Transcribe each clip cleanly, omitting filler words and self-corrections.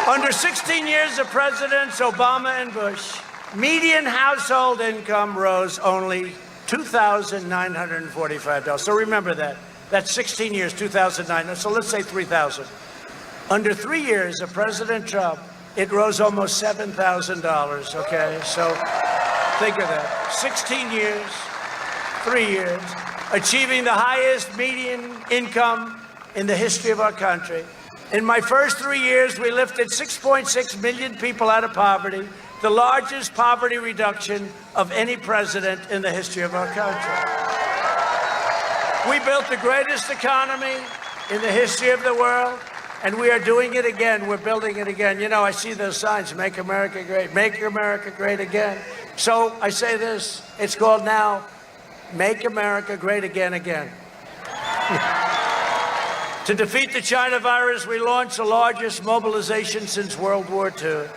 Under 16 years of Presidents Obama and Bush, median household income rose only $2,945. So remember that. That's 16 years, 2009. So let's say 3,000. Under 3 years of President Trump, it rose almost $7,000, okay? So think of that. 16 years, 3 years, achieving the highest median income in the history of our country. In my first 3 years, we lifted 6.6 million people out of poverty, the largest poverty reduction of any president in the history of our country. We built the greatest economy in the history of the world, and we are doing it again. We're building it again. You know, I see those signs, Make America Great Again. So I say this, it's called now, Make America Great Again, again. To defeat the China virus, we launched the largest mobilization since World War II.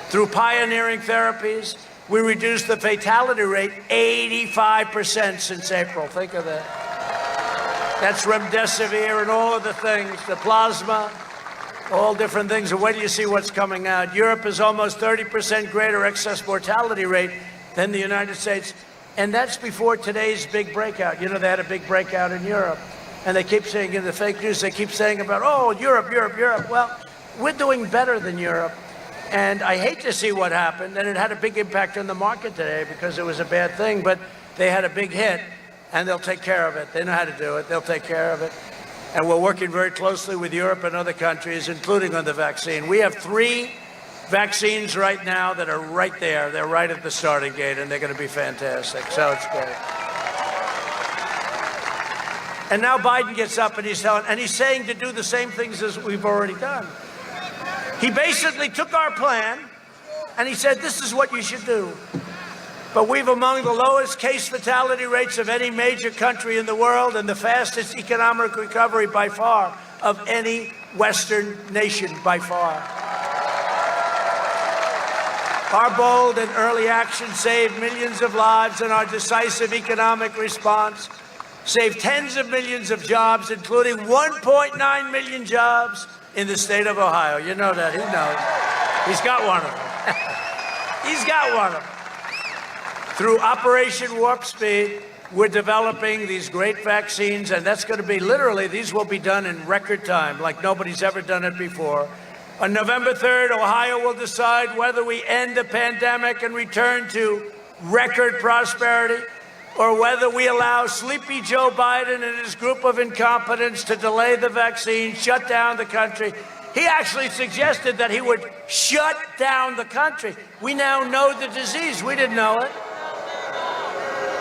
Through pioneering therapies, we reduced the fatality rate 85% since April. Think of that. That's remdesivir and all of the things, the plasma, all different things. And wait till you see what's coming out. Europe has almost 30% greater excess mortality rate than the United States. And that's before today's big breakout. You know, they had a big breakout in Europe. And they keep saying in the fake news, they keep saying about, oh, Europe. Well, we're doing better than Europe. And I hate to see what happened. And it had a big impact on the market today because it was a bad thing. But they had a big hit, and they'll take care of it. They know how to do it. They'll take care of it. And we're working very closely with Europe and other countries, including on the vaccine. We have 3 vaccines right now that are right there. They're right at the starting gate, and they're going to be fantastic. So it's great. And now Biden gets up and he's saying to do the same things as we've already done. He basically took our plan and he said, this is what you should do. But we've among the lowest case fatality rates of any major country in the world and the fastest economic recovery by far of any Western nation by far. Our bold and early action saved millions of lives, and our decisive economic response saved tens of millions of jobs, including 1.9 million jobs in the state of Ohio. You know that. He knows. He's got one of them. He's got one of them. Through Operation Warp Speed, we're developing these great vaccines, and that's going to be literally, these will be done in record time, like nobody's ever done it before. On November 3rd, Ohio will decide whether we end the pandemic and return to record prosperity, or whether we allow sleepy Joe Biden and his group of incompetents to delay the vaccine, shut down the country. He actually suggested that he would shut down the country. We now know the disease. We didn't know it.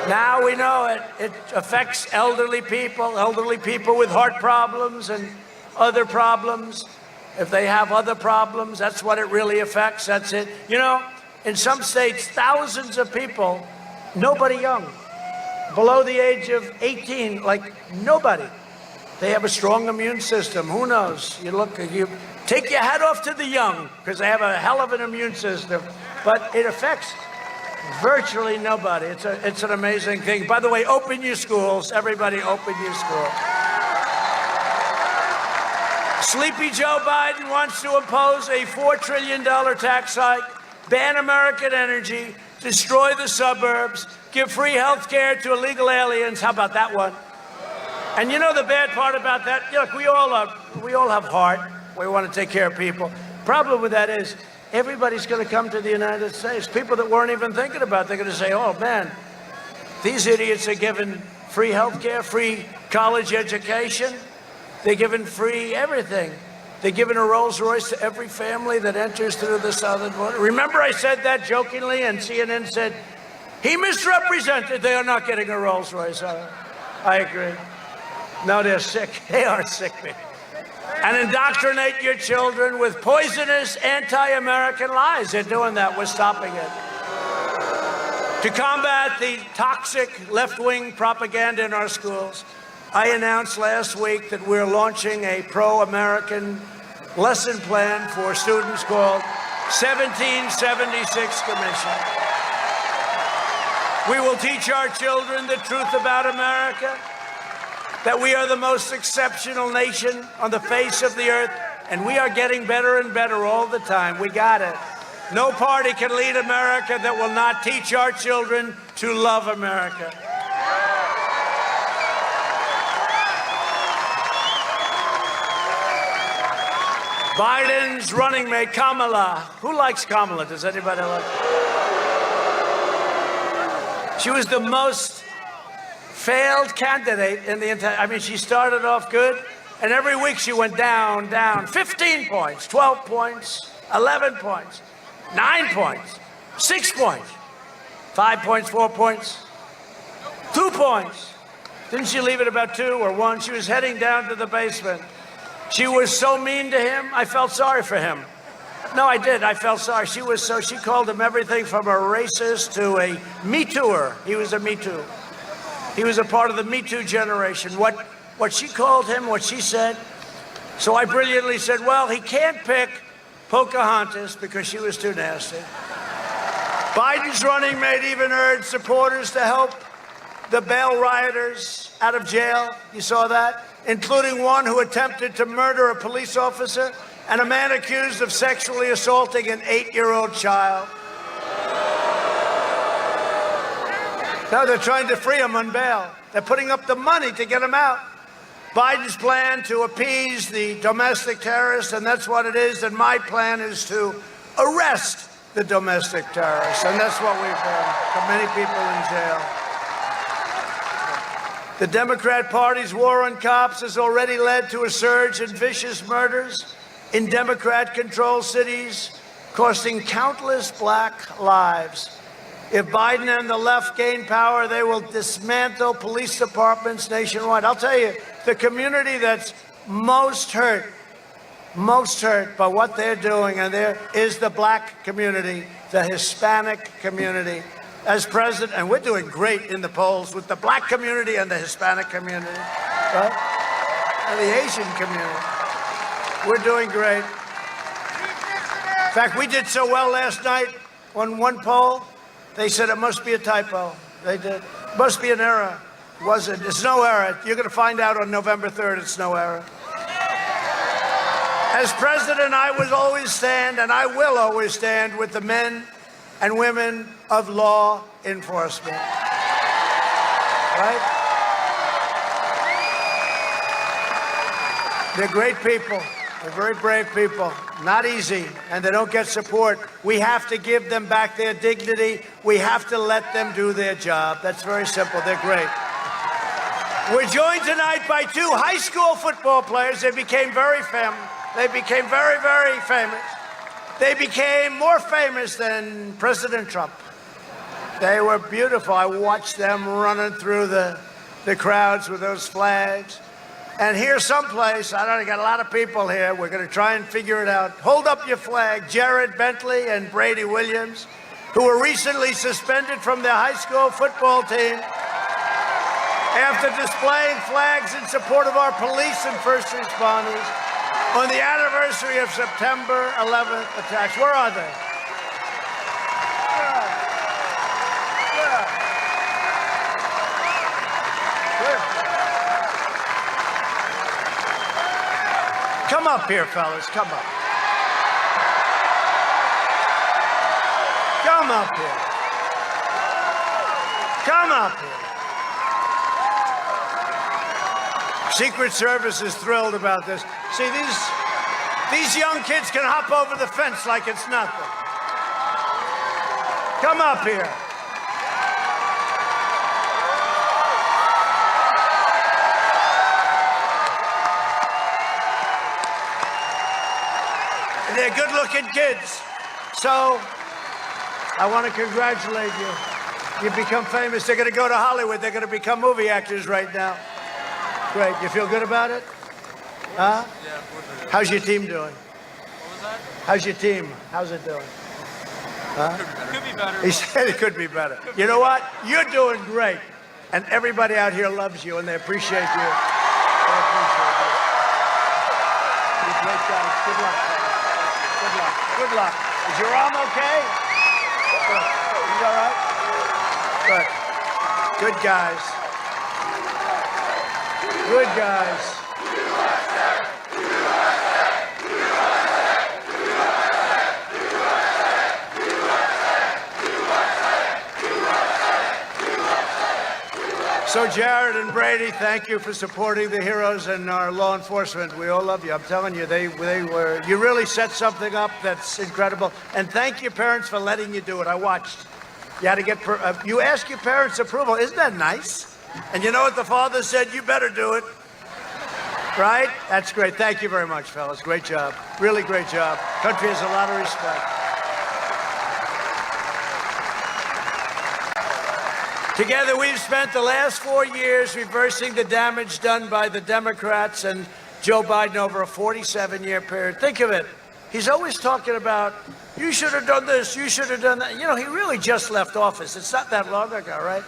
Now we know it. It affects elderly people with heart problems and other problems. If they have other problems, that's what it really affects. That's it. You know, in some states, thousands of people, nobody young, below the age of 18, like nobody. They have a strong immune system. Who knows? You take your hat off to the young because they have a hell of an immune system. But it affects virtually nobody. It's an amazing thing. By the way, open your schools. Everybody open your schools. Sleepy Joe Biden wants to impose a $4 trillion tax hike, ban American energy, destroy the suburbs, give free health care to illegal aliens. How about that one? And you know the bad part about that? Look, we all have heart. We want to take care of people. Problem with that is everybody's going to come to the United States. People that weren't even thinking about it, they're going to say, oh, man, these idiots are given free health care, free college education. They're given free everything. They're giving a Rolls Royce to every family that enters through the southern border. Remember I said that jokingly, and CNN said, he misrepresented. They are not getting a Rolls Royce. I agree. No, they're sick. They are sick, man. And indoctrinate your children with poisonous anti-American lies. They're doing that. We're stopping it. To combat the toxic left-wing propaganda in our schools, I announced last week that we're launching a pro-American lesson plan for students called 1776 Commission. We will teach our children the truth about America, that we are the most exceptional nation on the face of the earth, And we are getting better and better all the time. We got it. No party can lead America that will not teach our children to love America. Biden's running mate, Kamala. Who likes Kamala? Does anybody like her? She was the most failed candidate in the entire, I mean, she started off good, and every week she went down, down. 15 points, 12 points, 11 points, 9 points, 6 points, 5 points, 4 points, 2 points. Didn't she leave it about 2 or 1? She was heading down to the basement. She was so mean to him, I felt sorry for him. No, I did. I felt sorry. She called him everything from a racist to a Me Tooer. He was a Me Too. He was a part of the Me Too generation. What she called him, what she said. So I brilliantly said, well, he can't pick Pocahontas because she was too nasty. Biden's running mate even urged supporters to help the bail rioters out of jail. You saw that? Including one who attempted to murder a police officer and a man accused of sexually assaulting an 8-year-old child. Now they're trying to free him on bail. They're putting up the money to get him out. Biden's plan to appease the domestic terrorists, and that's what it is, and my plan is to arrest the domestic terrorists, and that's what we've done. Got many people in jail. The Democrat Party's war on cops has already led to a surge in vicious murders in Democrat-controlled cities, costing countless black lives. If Biden and the left gain power, they will dismantle police departments nationwide. I'll tell you, the community that's most hurt by what they're doing, and there is the black community, the Hispanic community. As president, and we're doing great in the polls with the black community and the Hispanic community, right? And the Asian community. We're doing great. In fact, we did so well last night on one poll, they said it must be a typo. They did. Must be an error. It wasn't. It's no error. You're going to find out on November 3rd it's no error. As president, I will always stand, and I will always stand with the men and women of law enforcement. Right? They're great people. They're very brave people. Not easy, and they don't get support. We have to give them back their dignity. We have to let them do their job. That's very simple. They're great. We're joined tonight by 2 high school football players. They became very famous. They became very, very famous. They became more famous than President Trump. They were beautiful. I watched them running through the crowds with those flags. And here someplace, I don't know, got a lot of people here. We're going to try and figure it out. Hold up your flag. Jared Bentley and Brady Williams, who were recently suspended from their high school football team after displaying flags in support of our police and first responders on the anniversary of September 11th attacks. Where are they? Come up here, fellas. Come up. Come up here. Come up here. Secret Service is thrilled about this. See, these young kids can hop over the fence like it's nothing. Come up here. They're good-looking kids. So I want to congratulate you. You've become famous. They're going to go to Hollywood. They're going to become movie actors right now. Great. You feel good about it? Huh? Yeah. How's your team doing? What was that? How's your team? How's it doing? Huh? Could be better. He said it could be better. You know what? You're doing great. And everybody out here loves you, and they appreciate you. They appreciate you. You're great guys. Good luck. Good luck. Good luck. Is your arm okay? Good. You all right? Good. Good guys. Good guys. So Jared and Brady, thank you for supporting the heroes and our law enforcement. We all love you. I'm telling you, you really set something up that's incredible. And thank your parents for letting you do it. I watched. You had to get, you ask your parents' approval. Isn't that nice? And you know what the father said? You better do it. Right? That's great. Thank you very much, fellas. Great job. Really great job. Country has a lot of respect. Together, we've spent the last 4 years reversing the damage done by the Democrats and Joe Biden over a 47-year period. Think of it. He's always talking about, you should have done this, you should have done that. You know, he really just left office. It's not that long ago, right?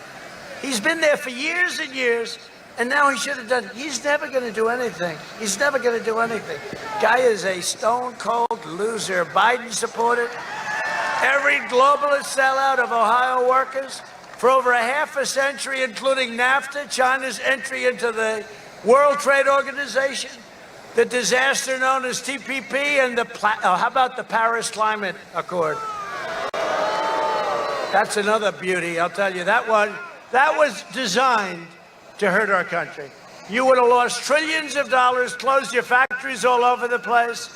He's been there for years and years, and now he should have done. He's never going to do anything. He's never going to do anything. Guy is a stone-cold loser. Biden supported every globalist sellout of Ohio workers. For over a half a century, including NAFTA, China's entry into the World Trade Organization, the disaster known as TPP, and how about the Paris Climate Accord? That's another beauty, I'll tell you. That was designed to hurt our country. You would have lost trillions of dollars, closed your factories all over the place.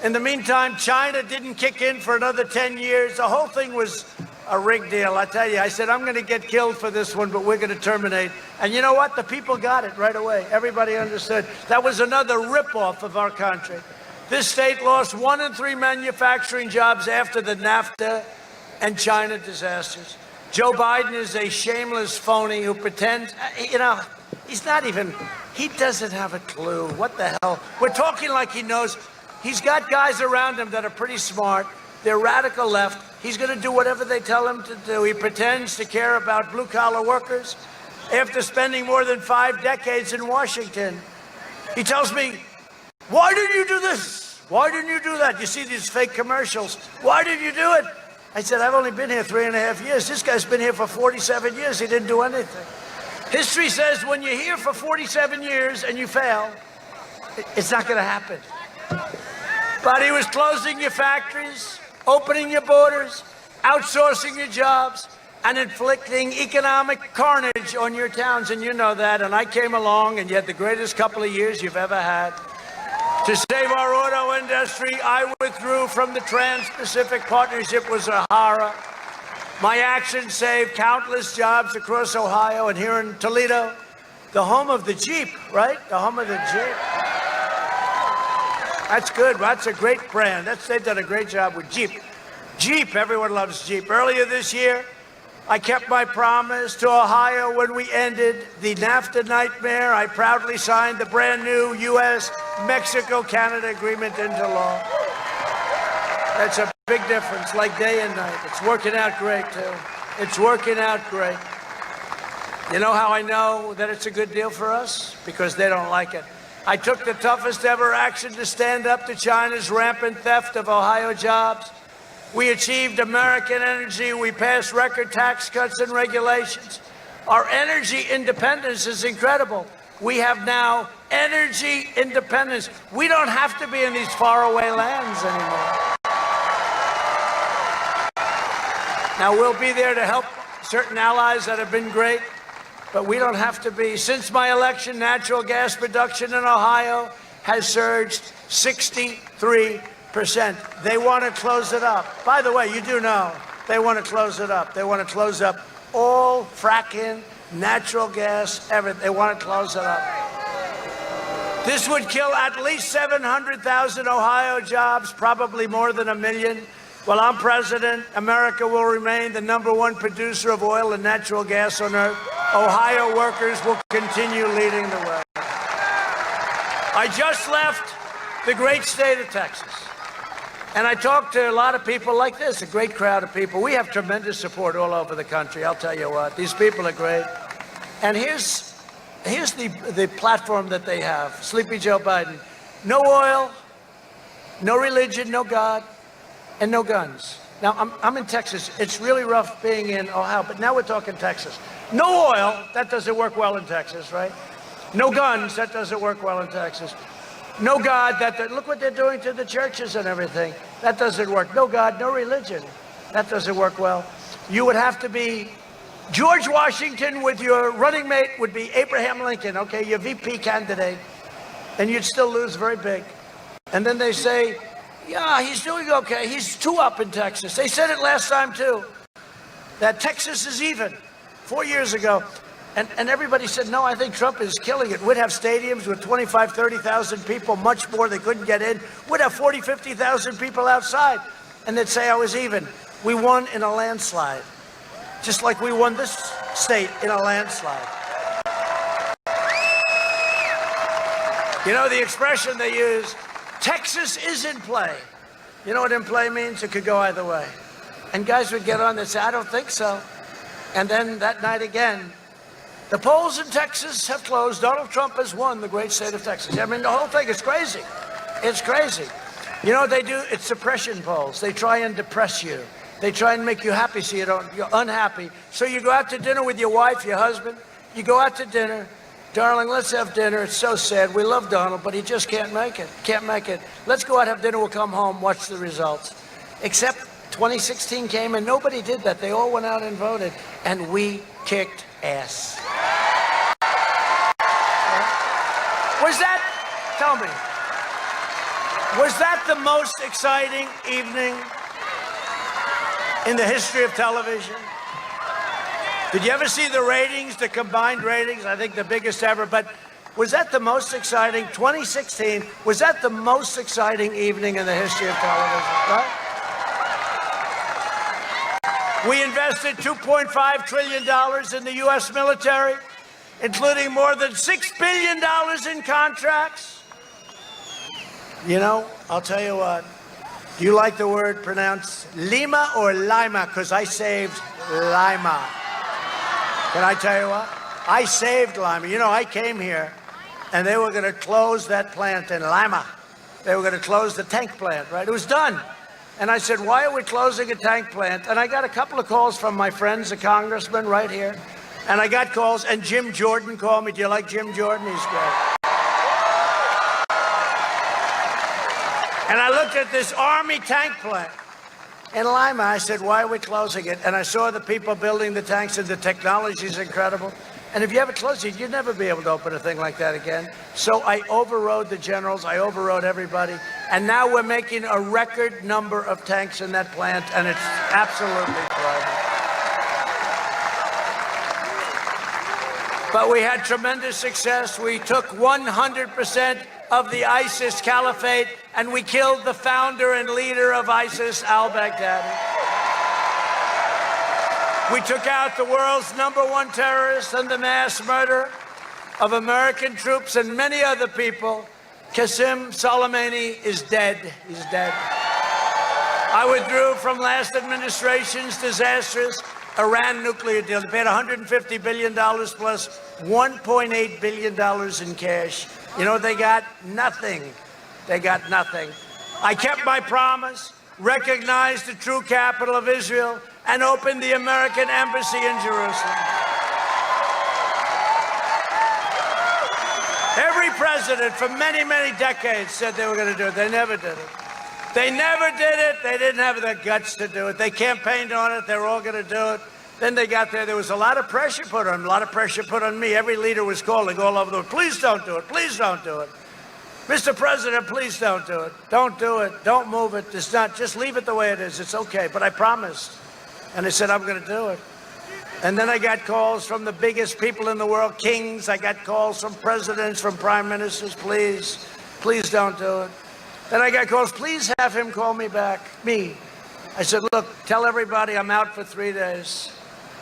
In the meantime, China didn't kick in for another 10 years. The whole thing was a rigged deal. I tell you, I said, I'm going to get killed for this one, but we're going to terminate. And you know what? The people got it right away. Everybody understood. That was another ripoff of our country. This state lost 1 in 3 manufacturing jobs after the NAFTA and China disasters. Joe Biden is a shameless phony who pretends, you know, he doesn't have a clue. What the hell? We're talking like he knows. He's got guys around him that are pretty smart. They're radical left. He's going to do whatever they tell him to do. He pretends to care about blue-collar workers after spending more than 5 decades in Washington. He tells me, why didn't you do this? Why didn't you do that? You see these fake commercials. Why did you do it? I said, I've only been here 3.5 years. This guy's been here for 47 years. He didn't do anything. History says when you're here for 47 years and you fail, it's not going to happen. But he was closing your factories, opening your borders, outsourcing your jobs, and inflicting economic carnage on your towns, and you know that. And I came along, and you had the greatest couple of years you've ever had. To save our auto industry, I withdrew from the Trans-Pacific Partnership. Was a horror. My actions saved countless jobs across Ohio and here in Toledo, the home of the Jeep, right? The home of the Jeep. That's good. That's a great brand. They've done a great job with Jeep. Jeep, everyone loves Jeep. Earlier this year, I kept my promise to Ohio when we ended the NAFTA nightmare. I proudly signed the brand new U.S.-Mexico-Canada agreement into law. That's a big difference, like day and night. It's working out great, too. It's working out great. You know how I know that it's a good deal for us? Because they don't like it. I took the toughest ever action to stand up to China's rampant theft of Ohio jobs. We achieved American energy. We passed record tax cuts and regulations. Our energy independence is incredible. We have now energy independence. We don't have to be in these faraway lands anymore. Now, we'll be there to help certain allies that have been great, but we don't have to be. Since my election, natural gas production in Ohio has surged 63%. They want to close it up. By the way, you do know they want to close it up. They want to close up all fracking, natural gas, everything. They want to close it up. This would kill at least 700,000 Ohio jobs, probably more than 1 million. While I'm president, America will remain the #1 producer of oil and natural gas on earth. Ohio workers will continue leading the way. I just left the great state of Texas, and I talked to a lot of people like this, a great crowd of people. We have tremendous support all over the country, I'll tell you what. These people are great. And here's the platform that they have. Sleepy Joe Biden. No oil, no religion, no God, and no guns. Now, I'm in Texas. It's really rough being in Ohio, but now we're talking Texas. No oil, that doesn't work well in Texas, right? No guns, that doesn't work well in Texas. No God, look what they're doing to the churches and everything. That doesn't work. No God, no religion. That doesn't work well. You would have to be George Washington with your running mate would be Abraham Lincoln, okay, your VP candidate, and you'd still lose very big. And then they say, yeah, he's doing okay. He's 2 up in Texas. They said it last time, too, that Texas is even 4 years ago. And everybody said, no, I think Trump is killing it. We'd have stadiums with 25, 30,000 people, much more they couldn't get in. We'd have 40, 50,000 people outside. And they'd say I was even. We won in a landslide, just like we won this state in a landslide. You know the expression they use, Texas is in play. You know what in play means? It could go either way. And guys would get on and say, I don't think so. And then that night again, the polls in Texas have closed. Donald Trump has won the great state of Texas. I mean, the whole thing is crazy. It's crazy. You know what they do? It's suppression polls. They try and depress you. They try and make you happy so you're unhappy. So you go out to dinner with your wife, your husband. You go out to dinner. Darling, let's have dinner. It's so sad. We love Donald, but he just can't make it. Can't make it. Let's go out, have dinner. We'll come home, watch the results. Except 2016 came and nobody did that. They all went out and voted. And we kicked ass. Was that, tell me, was that the most exciting evening in the history of television? Did you ever see the ratings, the combined ratings? I think the biggest ever, but was that the most exciting, 2016, was that the most exciting evening in the history of television, right? We invested $2.5 trillion in the U.S. military, including more than $6 billion in contracts. You know, I'll tell you what, do you like the word pronounced Lima or Lima? Because I saved Lima. Can I tell you what? I saved Lima. You know, I came here, and they were going to close that plant in Lima. They were going to close the tank plant, right? It was done. And I said, why are we closing a tank plant? And I got a couple of calls from my friends, the congressman right here. And I got calls, and Jim Jordan called me. Do you like Jim Jordan? He's great. And I looked at this Army tank plant in Lima. I said, why are we closing it? And I saw the people building the tanks, and the technology is incredible. And if you ever close it, you'd never be able to open a thing like that again. So I overrode the generals. I overrode everybody. And now we're making a record number of tanks in that plant, and it's absolutely thriving. But we had tremendous success. We took 100% of the ISIS caliphate, and we killed the founder and leader of ISIS, al-Baghdadi. We took out the world's #1 terrorist and the mass murder of American troops and many other people. Qasem Soleimani is dead. He's dead. I withdrew from last administration's disastrous Iran nuclear deal. They paid $150 billion plus $1.8 billion in cash. You know, they got nothing. They got nothing. I kept my promise, recognized the true capital of Israel, and opened the American embassy in Jerusalem. Every president for many, many decades said they were going to do it. They never did it. They never did it. They didn't have the guts to do it. They campaigned on it. They were all going to do it. Then they got there. There was a lot of pressure put on them, a lot of pressure put on me. Every leader was calling all over the world, please don't do it. Please don't do it. Mr. President, please don't do it. Don't do it. Don't move it. It's not. Just leave it the way it is. It's okay. But I promised. And I said, I'm going to do it. And then I got calls from the biggest people in the world, kings. I got calls from presidents, from prime ministers. Please, please don't do it. Then I got calls, please have him call me back, me. I said, look, tell everybody I'm out for 3 days.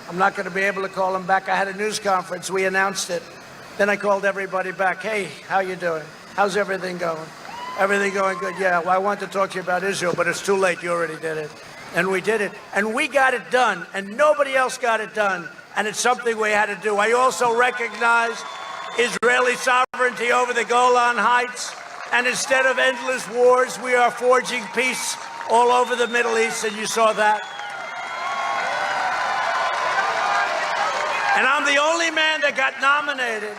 I'm not going to be able to call him back. I had a news conference. We announced it. Then I called everybody back. Hey, how you doing? How's everything going? Everything going good? Yeah, well, I want to talk to you about Israel, but it's too late. You already did it. And we did it. And we got it done. And nobody else got it done. And it's something we had to do. I also recognize Israeli sovereignty over the Golan Heights. And instead of endless wars, we are forging peace all over the Middle East, and you saw that. And I'm the only man that got nominated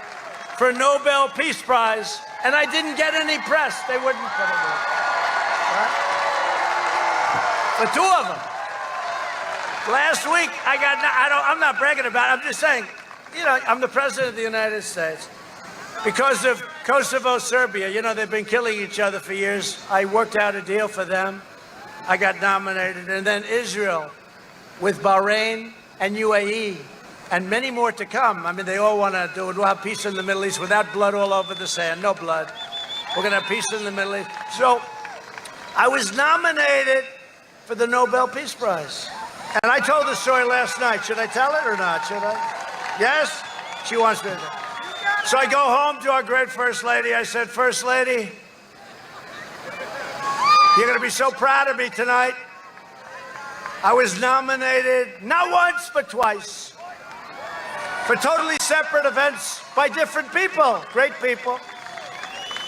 for a Nobel Peace Prize, and I didn't get any press. They wouldn't put it in. Right? The two of them. Last week, I'm not bragging about it. I'm just saying, I'm the president of the United States. Because of Kosovo, Serbia, they've been killing each other for years. I worked out a deal for them. I got nominated. And then Israel with Bahrain and UAE and many more to come. I mean, they all want to do it. We'll have peace in the Middle East without blood all over the sand. No blood. We're going to have peace in the Middle East. So I was nominated for the Nobel Peace Prize. And I told the story last night. Should I tell it or not? Should I? Yes? She wants me to. So I go home to our great First Lady. I said, First Lady, you're going to be so proud of me tonight. I was nominated not once, but twice for totally separate events by different people, great people.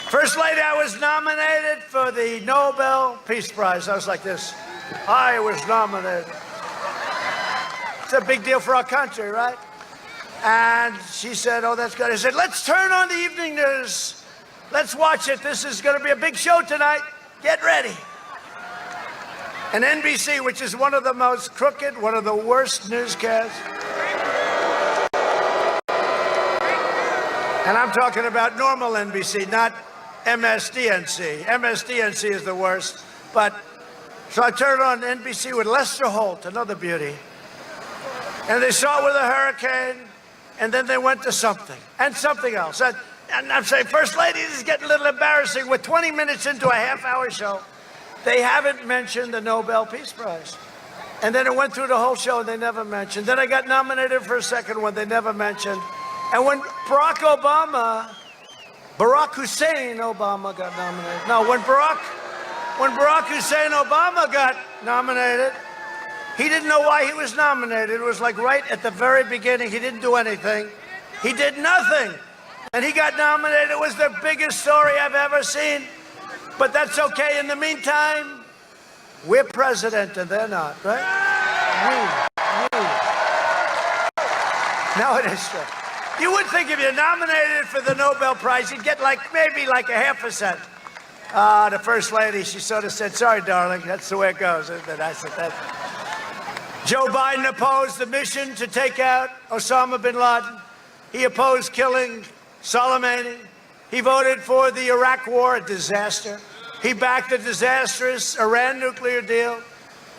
First Lady, I was nominated for the Nobel Peace Prize. I was like this. I was nominated. It's a big deal for our country, right? And she said, oh, that's good. I said, let's turn on the evening news. Let's watch it. This is going to be a big show tonight. Get ready. And NBC, which is one of the most crooked, one of the worst newscasts. And I'm talking about normal NBC, not MSDNC. MSDNC is the worst. But so I turned on NBC with Lester Holt, another beauty. And they saw it with a hurricane. And then they went to something and something else. And I'm saying, First Lady, this is getting a little embarrassing. We're 20 minutes into a half-hour show. They haven't mentioned the Nobel Peace Prize. And then it went through the whole show, and they never mentioned. Then I got nominated for a second one. They never mentioned. And when Barack Hussein Obama got nominated. No, when Barack Hussein Obama got nominated, he didn't know why he was nominated. It was like right at the very beginning. He didn't do anything. He did nothing. And he got nominated. It was the biggest story I've ever seen. But that's okay. In the meantime, we're president and they're not, right? No, it is true. You would think if you're nominated for the Nobel Prize, you'd get maybe a 0.5%. The First Lady, she sort of said, sorry, darling, that's the way it goes. And I said that. Joe Biden opposed the mission to take out Osama bin Laden. He opposed killing Soleimani. He voted for the Iraq War, a disaster. He backed the disastrous Iran nuclear deal.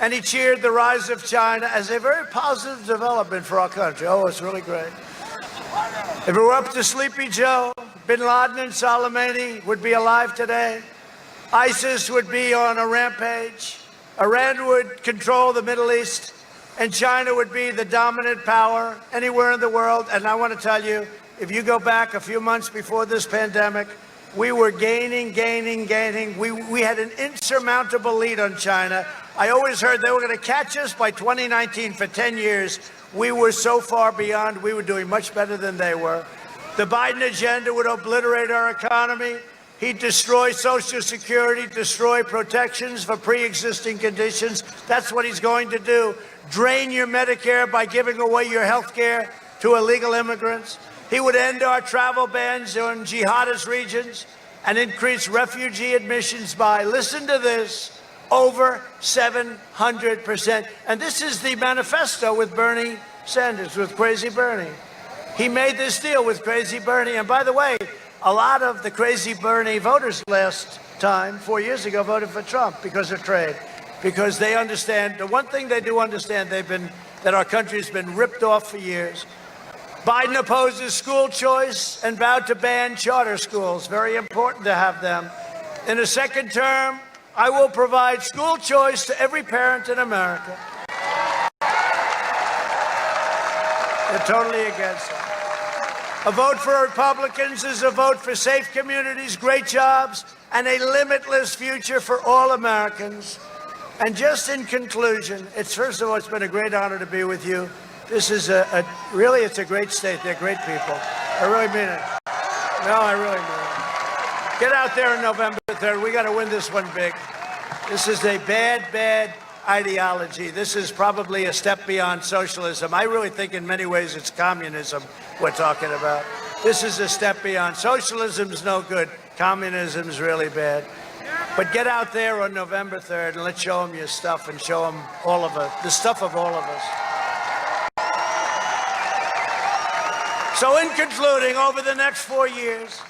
And he cheered the rise of China as a very positive development for our country. Oh, it's really great. If it were up to Sleepy Joe, bin Laden and Soleimani would be alive today. ISIS would be on a rampage. Iran would control the Middle East. And China would be the dominant power anywhere in the world. And I want to tell you, if you go back a few months before this pandemic, we were gaining. We had an insurmountable lead on China. I always heard they were going to catch us by 2019 for 10 years. We were so far beyond. We were doing much better than they were. The Biden agenda would obliterate our economy. He'd destroy Social Security, destroy protections for pre-existing conditions. That's what he's going to do. Drain your Medicare by giving away your health care to illegal immigrants. He would end our travel bans on jihadist regions and increase refugee admissions by, listen to this, over 700%. And this is the manifesto with Bernie Sanders, with Crazy Bernie. He made this deal with Crazy Bernie. And by the way, a lot of the Crazy Bernie voters last time, 4 years ago, voted for Trump because of trade. Because they understand, the one thing they do understand, that our country's been ripped off for years. Biden opposes school choice and vowed to ban charter schools. Very important to have them. In a second term, I will provide school choice to every parent in America. They're totally against it. A vote for Republicans is a vote for safe communities, great jobs, and a limitless future for all Americans. And just in conclusion, first of all, it's been a great honor to be with you. This is really, it's a great state. They're great people. I really mean it. No, I really mean it. Get out there on November 3rd. We got to win this one big. This is a bad ideology. This is probably a step beyond socialism. I really think in many ways it's communism we're talking about. This is a step beyond. Socialism's no good. Communism's really bad. But get out there on November 3rd and let's show them your stuff and show them all of it, the stuff of all of us. So in concluding, over the next 4 years,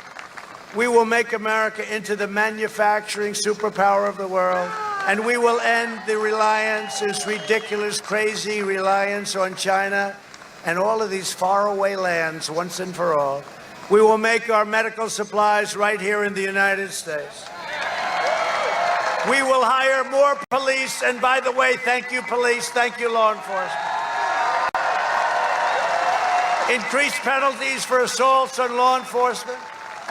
we will make America into the manufacturing superpower of the world, and we will end the reliance, this ridiculous, crazy reliance on China and all of these faraway lands once and for all. We will make our medical supplies right here in the United States. We will hire more police, and by the way, thank you, police, thank you, law enforcement. Increase penalties for assaults on law enforcement,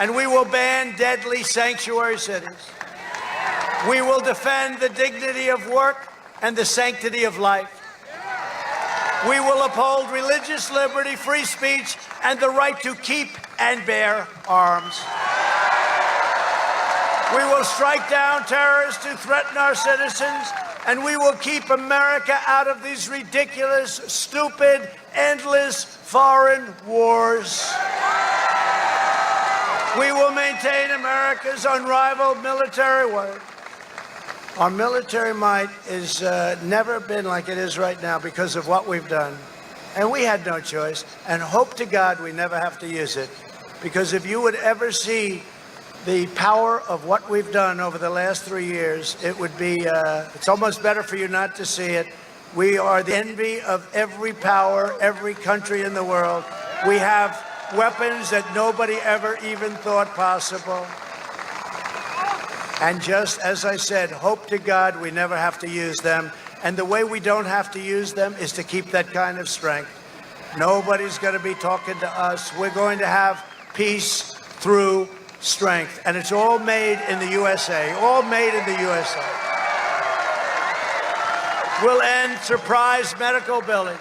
and we will ban deadly sanctuary cities. We will defend the dignity of work and the sanctity of life. We will uphold religious liberty, free speech, and the right to keep and bear arms. We will strike down terrorists who threaten our citizens, and we will keep America out of these ridiculous, stupid, endless foreign wars. We will maintain America's unrivaled military might. Our military might has never been like it is right now because of what we've done. And we had no choice, and hope to God we never have to use it. Because if you would ever see the power of what we've done over the last 3 years, it would be, it's almost better for you not to see it. We are the envy of every power, every country in the world. We have weapons that nobody ever even thought possible. And just as I said, hope to God we never have to use them. And the way we don't have to use them is to keep that kind of strength. Nobody's going to be talking to us. We're going to have peace through strength. And it's all made in the USA, all made in the USA. We'll end surprise medical billing.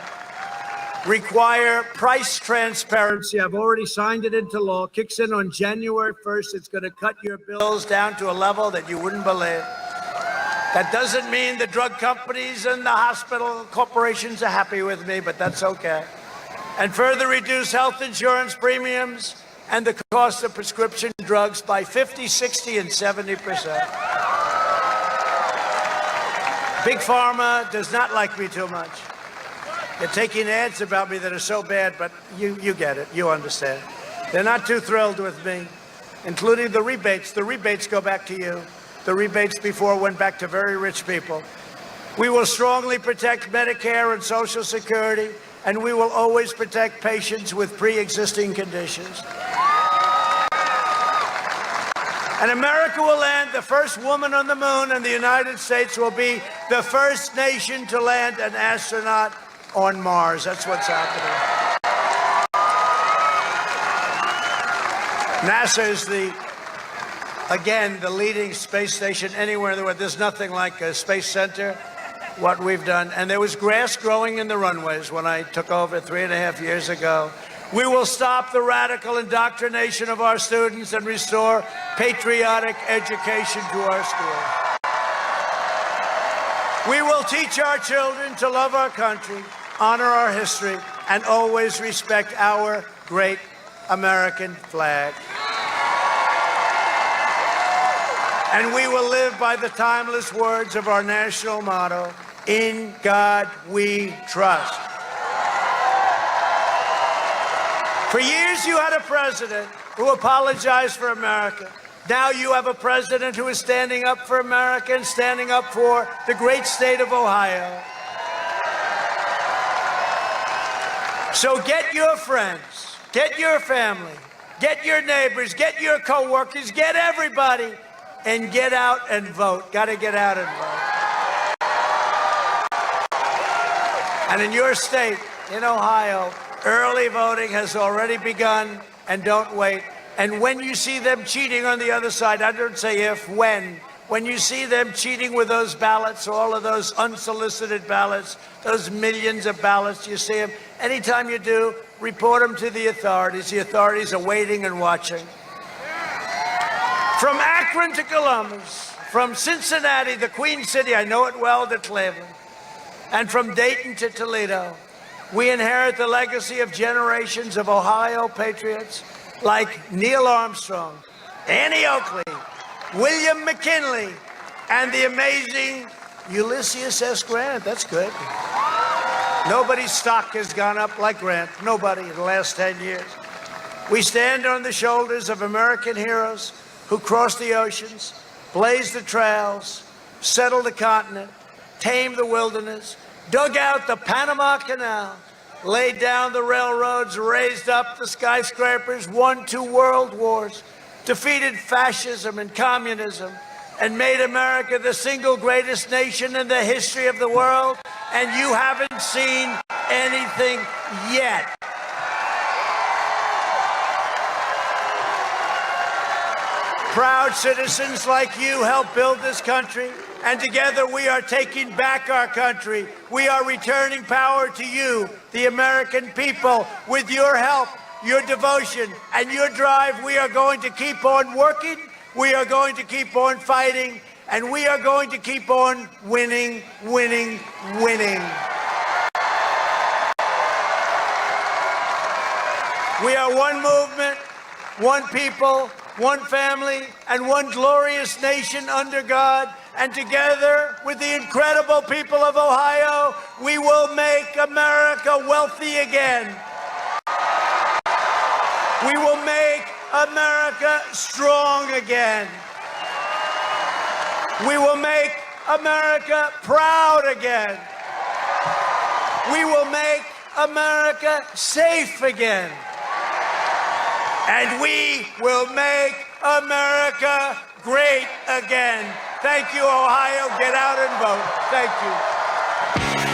Require price transparency. I've already signed it into law. Kicks in on January 1st. It's going to cut your bills down to a level that you wouldn't believe. That doesn't mean the drug companies and the hospital corporations are happy with me, but that's okay. And further reduce health insurance premiums and the cost of prescription drugs by 50, 60, and 70%. Big Pharma does not like me too much. They're taking ads about me that are so bad, but you get it. You understand. They're not too thrilled with me, including the rebates. The rebates go back to you. The rebates before went back to very rich people. We will strongly protect Medicare and Social Security, and we will always protect patients with pre-existing conditions. And America will land the first woman on the moon, and the United States will be the first nation to land an astronaut on Mars. That's what's happening. NASA is the leading space station anywhere in the world. There's nothing like a space center, what we've done. And there was grass growing in the runways when I took over 3.5 years ago. We will stop the radical indoctrination of our students and restore patriotic education to our schools. We will teach our children to love our country, honor our history, and always respect our great American flag. And we will live by the timeless words of our national motto, "In God we trust." For years you had a president who apologized for America. Now you have a president who is standing up for America and standing up for the great state of Ohio. So get your friends, get your family, get your neighbors, get your coworkers, get everybody, and get out and vote. Got to get out and vote. And in your state, in Ohio, early voting has already begun, and don't wait. And when you see them cheating on the other side, I don't say if, when you see them cheating with those ballots, all of those unsolicited ballots, those millions of ballots, you see them, anytime you do, report them to the authorities. The authorities are waiting and watching. From Akron to Columbus, from Cincinnati, the Queen City, I know it well, to Cleveland, and from Dayton to Toledo, we inherit the legacy of generations of Ohio patriots like Neil Armstrong, Annie Oakley, William McKinley, and the amazing Ulysses S. Grant. That's good. Nobody's stock has gone up like Grant. Nobody in the last 10 years. We stand on the shoulders of American heroes who crossed the oceans, blazed the trails, settled the continent, tamed the wilderness, dug out the Panama Canal, laid down the railroads, raised up the skyscrapers, won 2 world wars, defeated fascism and communism, and made America the single greatest nation in the history of the world, and you haven't seen anything yet. Proud citizens like you helped build this country, and together we are taking back our country. We are returning power to you, the American people. With your help, your devotion, and your drive, we are going to keep on working, we are going to keep on fighting, and we are going to keep on winning, winning, winning. We are one movement, one people, one family, and one glorious nation under God. And together with the incredible people of Ohio, we will make America wealthy again. We will make America strong again. We will make America proud again. We will make America safe again. And we will make America great again. Thank you, Ohio. Get out and vote. Thank you.